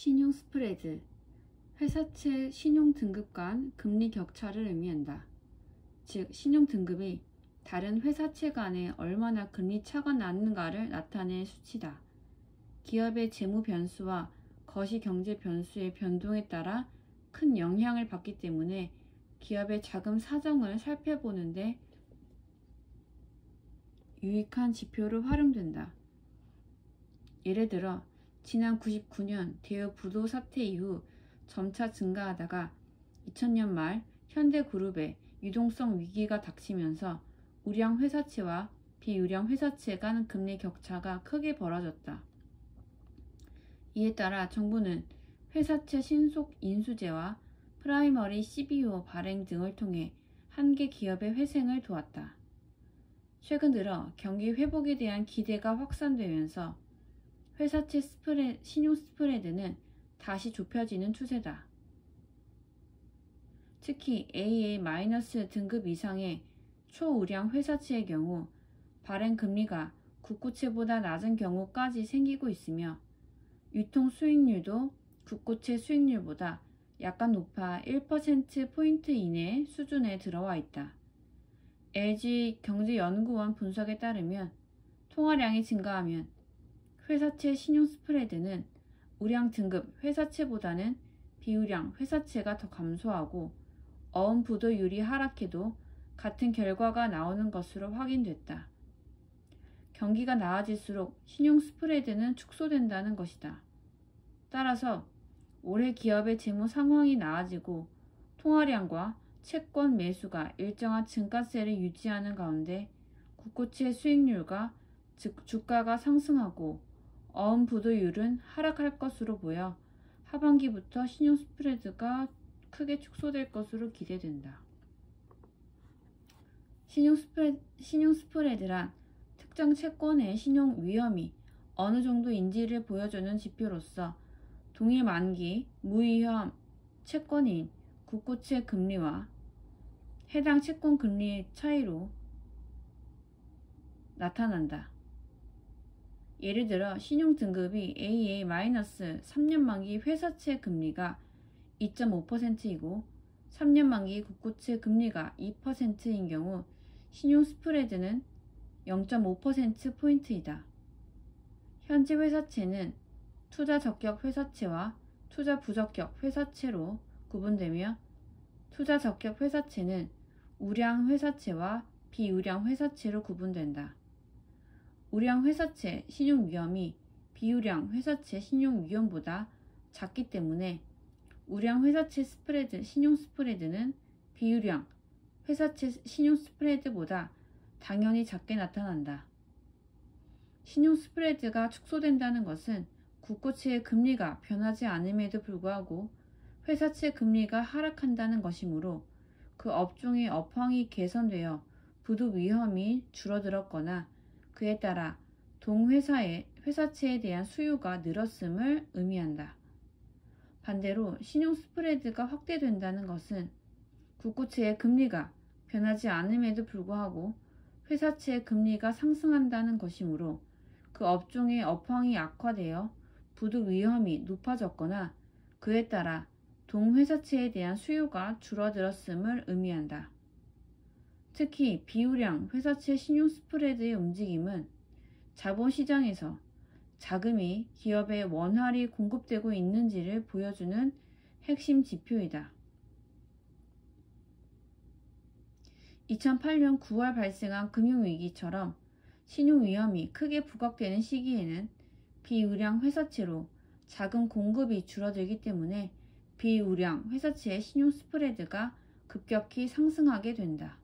신용 스프레드, 회사채 신용 등급 간 금리 격차를 의미한다. 즉, 신용 등급이 다른 회사채 간에 얼마나 금리 차가 나는가를 나타낸 수치다. 기업의 재무 변수와 거시 경제 변수의 변동에 따라 큰 영향을 받기 때문에 기업의 자금 사정을 살펴보는데 유익한 지표로 활용된다. 예를 들어 지난 99년 대우 부도 사태 이후 점차 증가하다가 2000년 말 현대그룹의 유동성 위기가 닥치면서 우량 회사채와 비우량 회사채 간 금리 격차가 크게 벌어졌다. 이에 따라 정부는 회사채 신속 인수제와 프라이머리 CBO 발행 등을 통해 한계 기업의 회생을 도왔다. 최근 들어 경기 회복에 대한 기대가 확산되면서 회사채 신용 스프레드는 다시 좁혀지는 추세다. 특히 AA- 등급 이상의 초우량 회사채의 경우 발행 금리가 국고채보다 낮은 경우까지 생기고 있으며 유통 수익률도 국고채 수익률보다 약간 높아 1%포인트 이내 수준에 들어와 있다. LG경제연구원 분석에 따르면 통화량이 증가하면 회사채 신용 스프레드는 우량 등급 회사채보다는 비우량 회사채가 더 감소하고 어음 부도율이 하락해도 같은 결과가 나오는 것으로 확인됐다. 경기가 나아질수록 신용 스프레드는 축소된다는 것이다. 따라서 올해 기업의 재무 상황이 나아지고 통화량과 채권 매수가 일정한 증가세를 유지하는 가운데 국고채 수익률과 즉 주가가 상승하고 어음 부도율은 하락할 것으로 보여 하반기부터 신용 스프레드가 크게 축소될 것으로 기대된다. 신용 스프레드란 특정 채권의 신용 위험이 어느 정도인지를 보여주는 지표로서 동일 만기 무위험 채권인 국고채 금리와 해당 채권 금리의 차이로 나타난다. 예를 들어 신용 등급이 AA-3년 만기 회사채 금리가 2.5%이고 3년 만기 국고채 금리가 2%인 경우 신용 스프레드는 0.5%포인트이다. 현재 회사채는 투자 적격 회사채와 투자 부적격 회사채로 구분되며 투자 적격 회사채는 우량 회사채와 비우량 회사채로 구분된다. 우량 회사채 신용 위험이 비우량 회사채 신용 위험보다 작기 때문에 우량 회사채 신용 스프레드는 비우량 회사채 신용 스프레드보다 당연히 작게 나타난다. 신용 스프레드가 축소된다는 것은 국고채의 금리가 변하지 않음에도 불구하고 회사채 금리가 하락한다는 것이므로 그 업종의 업황이 개선되어 부도 위험이 줄어들었거나 그에 따라 동회사의 회사채에 대한 수요가 늘었음을 의미한다. 반대로 신용 스프레드가 확대된다는 것은 국고채의 금리가 변하지 않음에도 불구하고 회사채의 금리가 상승한다는 것이므로 그 업종의 업황이 악화되어 부도 위험이 높아졌거나 그에 따라 동회사채에 대한 수요가 줄어들었음을 의미한다. 특히 비우량 회사채 신용 스프레드의 움직임은 자본시장에서 자금이 기업에 원활히 공급되고 있는지를 보여주는 핵심 지표이다. 2008년 9월 발생한 금융위기처럼 신용위험이 크게 부각되는 시기에는 비우량 회사채로 자금 공급이 줄어들기 때문에 비우량 회사채의 신용 스프레드가 급격히 상승하게 된다.